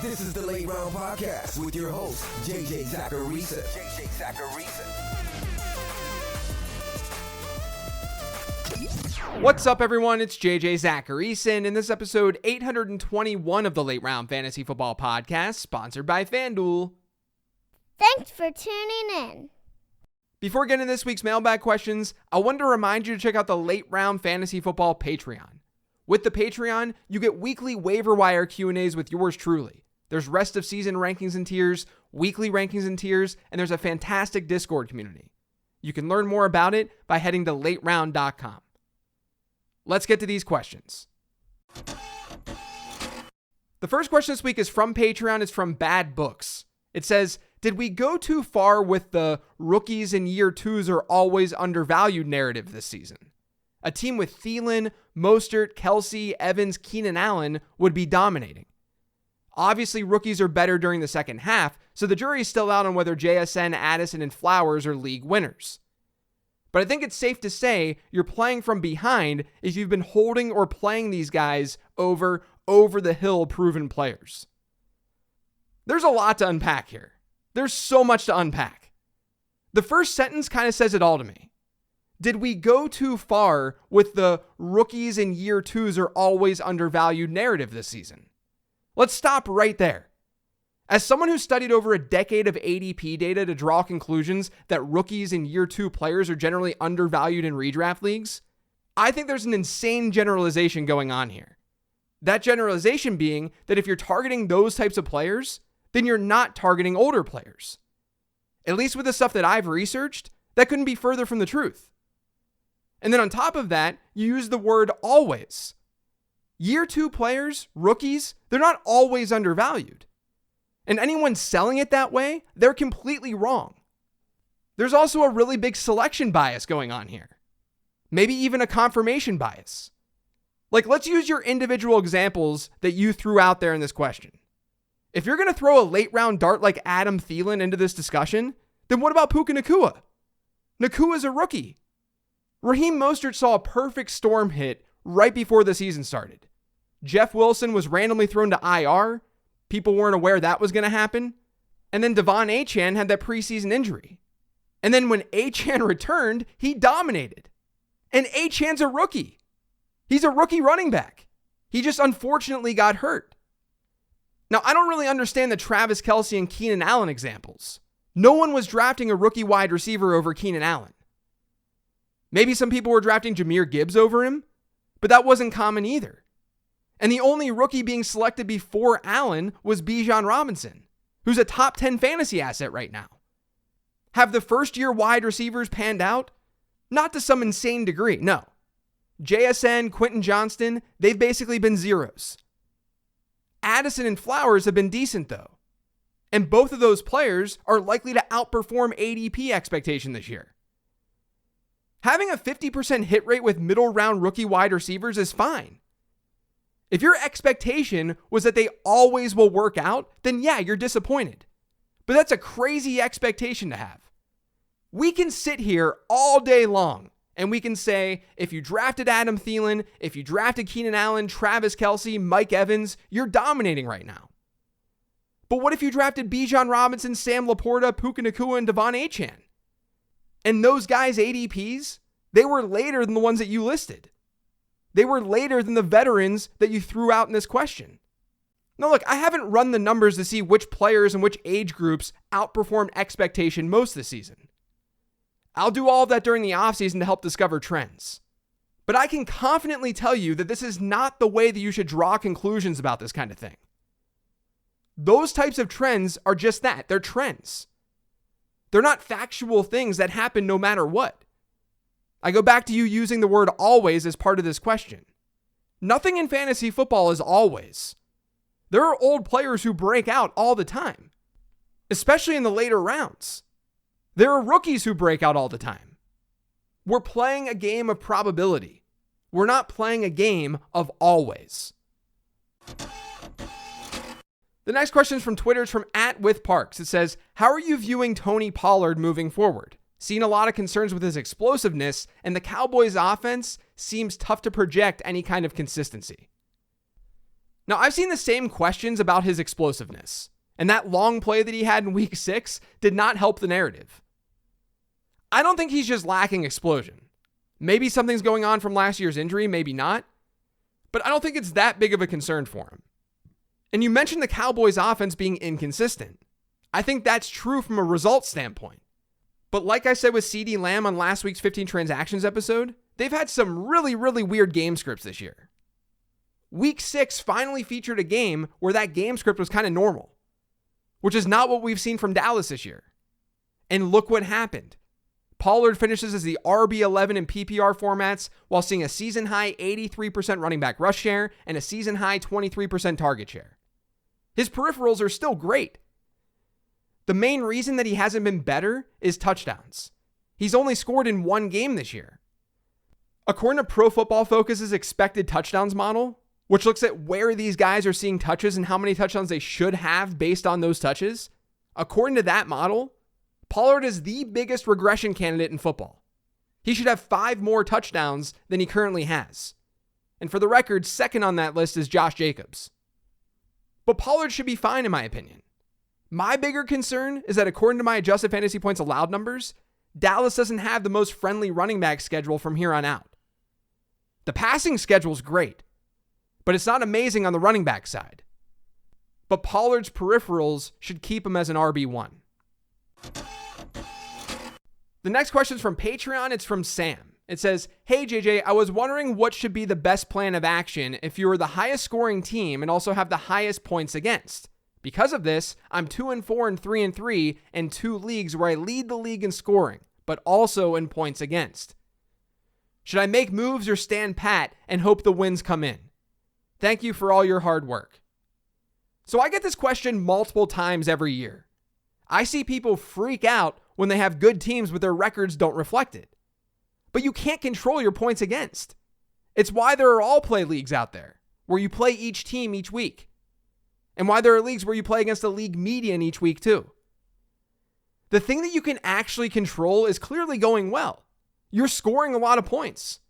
This is the Late Round Podcast with your host, JJ Zacharisa. What's up, everyone? It's JJ Zacharisa, and in this episode 821 of the Late Round Fantasy Football Podcast, sponsored by FanDuel. Thanks for tuning in. Before getting to this week's mailbag questions, I wanted to remind you to check out the Late Round Fantasy Football Patreon. With the Patreon, you get weekly waiver wire Q&As with yours truly. There's rest of season rankings and tiers, weekly rankings and tiers, and there's a fantastic Discord community. You can learn more about it by heading to lateround.com. Let's get to these questions. The first question this week is from Patreon. It's from Bad Books. It says, did we go too far with the rookies in year twos are always undervalued narrative this season? A team with Thielen, Mostert, Kelsey, Evans, Keenan Allen would be dominating. Obviously, rookies are better during the second half, so the jury is still out on whether JSN, Addison, and Flowers are league winners. But I think it's safe to say you're playing from behind if you've been holding or playing these guys over the hill proven players. There's a lot to unpack here. There's so much to unpack. The first sentence kind of says it all to me. Did we go too far with the rookies in year twos are always undervalued narrative this season? Let's stop right there. As someone who studied over a decade of ADP data to draw conclusions that rookies and year two players are generally undervalued in redraft leagues, I think there's an insane generalization going on here. That generalization being that if you're targeting those types of players, then you're not targeting older players. At least with the stuff that I've researched, that couldn't be further from the truth. And then on top of that, you use the word always. Year two players, rookies, they're not always undervalued. And anyone selling it that way, they're completely wrong. There's also a really big selection bias going on here. Maybe even a confirmation bias. Like, let's use your individual examples that you threw out there in this question. If you're going to throw a late round dart like Adam Thielen into this discussion, then what about Puka Nacua? Nacua's a rookie. Raheem Mostert saw a perfect storm hit right before the season started. Jeff Wilson was randomly thrown to IR. People weren't aware that was going to happen. And then Devon Achane had that preseason injury. And then when Achane returned, he dominated. And Achane's a rookie. He's a rookie running back. He just unfortunately got hurt. Now, I don't really understand the Travis Kelce and Keenan Allen examples. No one was drafting a rookie wide receiver over Keenan Allen. Maybe some people were drafting Jahmyr Gibbs over him, but that wasn't common either. And the only rookie being selected before Allen was Bijan Robinson, who's a top 10 fantasy asset right now. Have the first-year wide receivers panned out? Not to some insane degree, no. JSN, Quentin Johnston, they've basically been zeros. Addison and Flowers have been decent, though. And both of those players are likely to outperform ADP expectation this year. Having a 50% hit rate with middle-round rookie wide receivers is fine. If your expectation was that they always will work out, then yeah, you're disappointed. But that's a crazy expectation to have. We can sit here all day long and we can say, if you drafted Adam Thielen, if you drafted Keenan Allen, Travis Kelce, Mike Evans, you're dominating right now. But what if you drafted Bijan Robinson, Sam Laporta, Puka Nacua, and Devon Achane? And those guys' ADPs, they were later than the ones that you listed. They were later than the veterans that you threw out in this question. Now look, I haven't run the numbers to see which players and which age groups outperformed expectation most this season. I'll do all of that during the offseason to help discover trends. But I can confidently tell you that this is not the way that you should draw conclusions about this kind of thing. Those types of trends are just that, they're trends. They're not factual things that happen no matter what. I go back to you using the word always as part of this question. Nothing in fantasy football is always. There are old players who break out all the time, especially in the later rounds. There are rookies who break out all the time. We're playing a game of probability. We're not playing a game of always. The next question is from Twitter. It's from @WithParks. It says, how are you viewing Tony Pollard moving forward? Seen a lot of concerns with his explosiveness, and the Cowboys' offense seems tough to project any kind of consistency. Now, I've seen the same questions about his explosiveness, and that long play that he had in week 6 did not help the narrative. I don't think he's just lacking explosion. Maybe something's going on from last year's injury, maybe not, but I don't think it's that big of a concern for him. And you mentioned the Cowboys' offense being inconsistent. I think that's true from a results standpoint. But like I said with CeeDee Lamb on last week's 15 Transactions episode, they've had some really, really weird game scripts this year. Week 6 finally featured a game where that game script was kind of normal, which is not what we've seen from Dallas this year. And look what happened. Pollard finishes as the RB11 in PPR formats while seeing a season-high 83% running back rush share and a season-high 23% target share. His peripherals are still great. The main reason that he hasn't been better is touchdowns. He's only scored in 1 game this year. According to Pro Football Focus's expected touchdowns model, which looks at where these guys are seeing touches and how many touchdowns they should have based on those touches, according to that model, Pollard is the biggest regression candidate in football. He should have 5 more touchdowns than he currently has. And for the record, second on that list is Josh Jacobs. But Pollard should be fine in my opinion. My bigger concern is that according to my adjusted fantasy points allowed numbers, Dallas doesn't have the most friendly running back schedule from here on out. The passing schedule's great, but it's not amazing on the running back side. But Pollard's peripherals should keep him as an RB1. The next question is from Patreon. It's from Sam. It says, "Hey JJ, I was wondering what should be the best plan of action if you were the highest scoring team and also have the highest points against. Because of this, I'm 2-4 and 3-3 in 2 leagues where I lead the league in scoring, but also in points against. Should I make moves or stand pat and hope the wins come in? Thank you for all your hard work." So I get this question multiple times every year. I see people freak out when they have good teams but their records don't reflect it. But you can't control your points against. It's why there are all play leagues out there where you play each team each week. And why there are leagues where you play against a league median each week too. The thing that you can actually control is clearly going well. You're scoring a lot of points.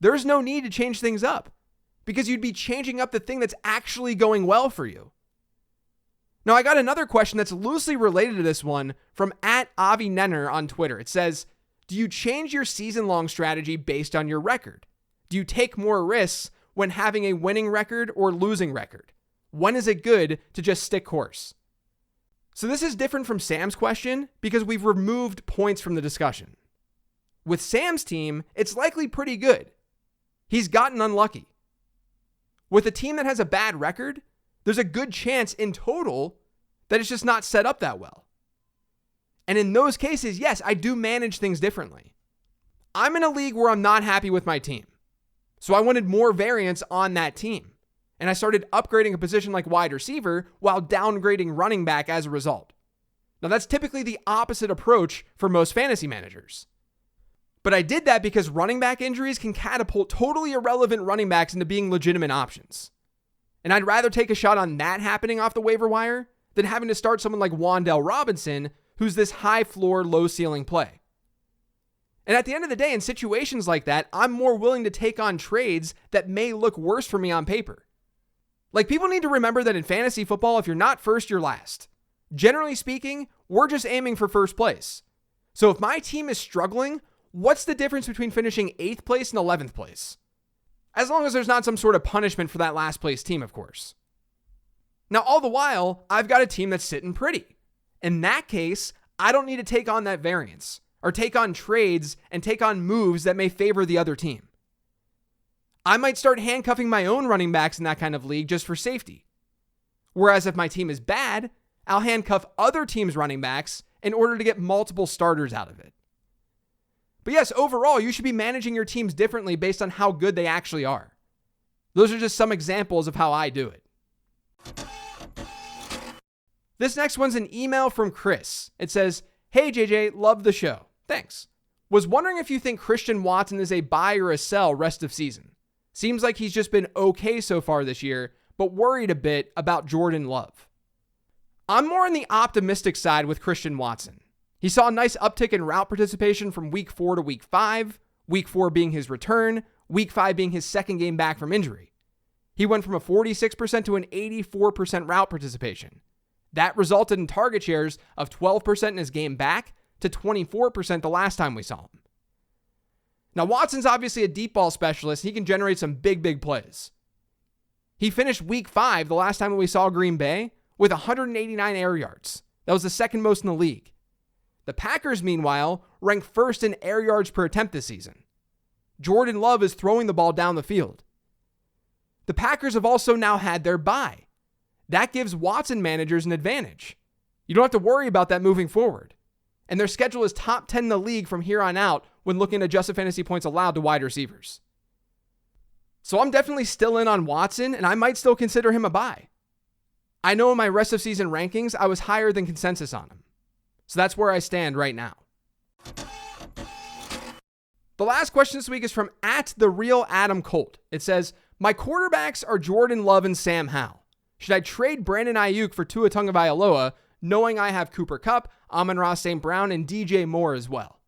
There's no need to change things up because you'd be changing up the thing that's actually going well for you. Now, I got another question that's loosely related to this one from @AviNenner on Twitter. It says, do you change your season-long strategy based on your record? Do you take more risks when having a winning record or losing record? When is it good to just stick course? So this is different from Sam's question because we've removed points from the discussion. With Sam's team, it's likely pretty good. He's gotten unlucky. With a team that has a bad record, there's a good chance in total that it's just not set up that well. And in those cases, yes, I do manage things differently. I'm in a league where I'm not happy with my team. So I wanted more variance on that team. And I started upgrading a position like wide receiver while downgrading running back as a result. Now that's typically the opposite approach for most fantasy managers. But I did that because running back injuries can catapult totally irrelevant running backs into being legitimate options. And I'd rather take a shot on that happening off the waiver wire than having to start someone like Wan'Dale Robinson, who's this high floor, low ceiling play. And at the end of the day, in situations like that, I'm more willing to take on trades that may look worse for me on paper. Like, people need to remember that in fantasy football, if you're not first, you're last. Generally speaking, we're just aiming for first place. So if my team is struggling, what's the difference between finishing 8th place and 11th place? As long as there's not some sort of punishment for that last place team, of course. Now, all the while, I've got a team that's sitting pretty. In that case, I don't need to take on that variance or take on trades and take on moves that may favor the other team. I might start handcuffing my own running backs in that kind of league just for safety. Whereas if my team is bad, I'll handcuff other teams' running backs in order to get multiple starters out of it. But yes, overall, you should be managing your teams differently based on how good they actually are. Those are just some examples of how I do it. This next one's an email from Chris. It says, "Hey JJ, love the show. Thanks. Was wondering if you think Christian Watson is a buy or a sell rest of season. Seems like he's just been okay so far this year, but worried a bit about Jordan Love." I'm more on the optimistic side with Christian Watson. He saw a nice uptick in route participation from week 4 to week 5, week 4 being his return, week 5 being his second game back from injury. He went from a 46% to an 84% route participation. That resulted in target shares of 12% in his game back to 24% the last time we saw him. Now, Watson's obviously a deep ball specialist. He can generate some big plays. He finished week 5, the last time we saw Green Bay, with 189 air yards. That was the second most in the league. The Packers, meanwhile, ranked first in air yards per attempt this season. Jordan Love is throwing the ball down the field. The Packers have also now had their bye. That gives Watson managers an advantage. You don't have to worry about that moving forward. And their schedule is top 10 in the league from here on out when looking at adjusted fantasy points allowed to wide receivers. So I'm definitely still in on Watson, and I might still consider him a buy. I know in my rest of season rankings, I was higher than consensus on him. So that's where I stand right now. The last question this week is from @TheRealAdamColt. It says, my quarterbacks are Jordan Love and Sam Howell. Should I trade Brandon Ayuk for Tua Tagovailoa, knowing I have Cooper Kupp, Amon-Ra St. Brown, and DJ Moore as well?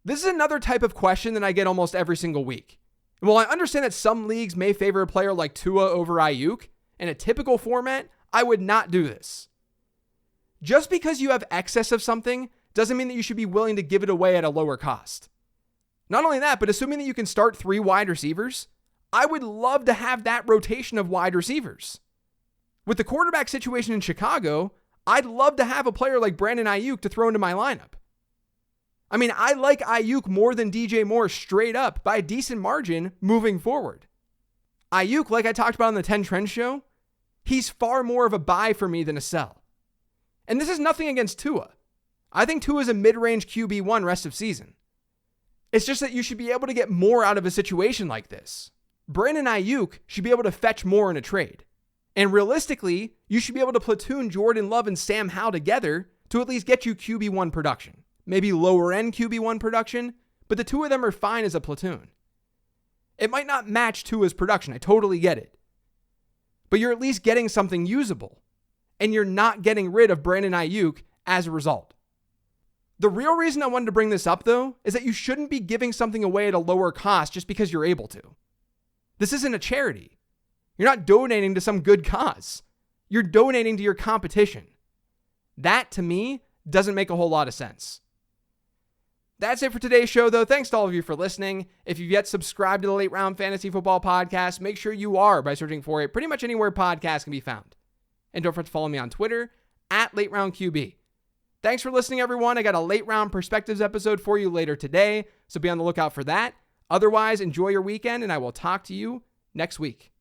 This is another type of question that I get almost every single week. And while I understand that some leagues may favor a player like Tua over Ayuk, in a typical format, I would not do this. Just because you have excess of something doesn't mean that you should be willing to give it away at a lower cost. Not only that, but assuming that you can start 3 wide receivers, I would love to have that rotation of wide receivers. With the quarterback situation in Chicago, I'd love to have a player like Brandon Ayuk to throw into my lineup. I mean, I like Ayuk more than DJ Moore straight up by a decent margin moving forward. Ayuk, like I talked about on the 10 Trends show, he's far more of a buy for me than a sell. And this is nothing against Tua. I think Tua is a mid-range QB1 rest of season. It's just that you should be able to get more out of a situation like this. Brandon Ayuk should be able to fetch more in a trade. And realistically, you should be able to platoon Jordan Love and Sam Howell together to at least get you QB1 production. Maybe lower end QB1 production, but the two of them are fine as a platoon. It might not match Tua's production, I totally get it. But you're at least getting something usable. And you're not getting rid of Brandon Ayuk as a result. The real reason I wanted to bring this up, though, is that you shouldn't be giving something away at a lower cost just because you're able to. This isn't a charity. You're not donating to some good cause. You're donating to your competition. That, to me, doesn't make a whole lot of sense. That's it for today's show, though. Thanks to all of you for listening. If you've yet subscribed to the Late Round Fantasy Football Podcast, make sure you are by searching for it pretty much anywhere podcasts can be found. And don't forget to follow me on Twitter, @LateRoundQB. Thanks for listening, everyone. I got a Late Round Perspectives episode for you later today, so be on the lookout for that. Otherwise, enjoy your weekend, and I will talk to you next week.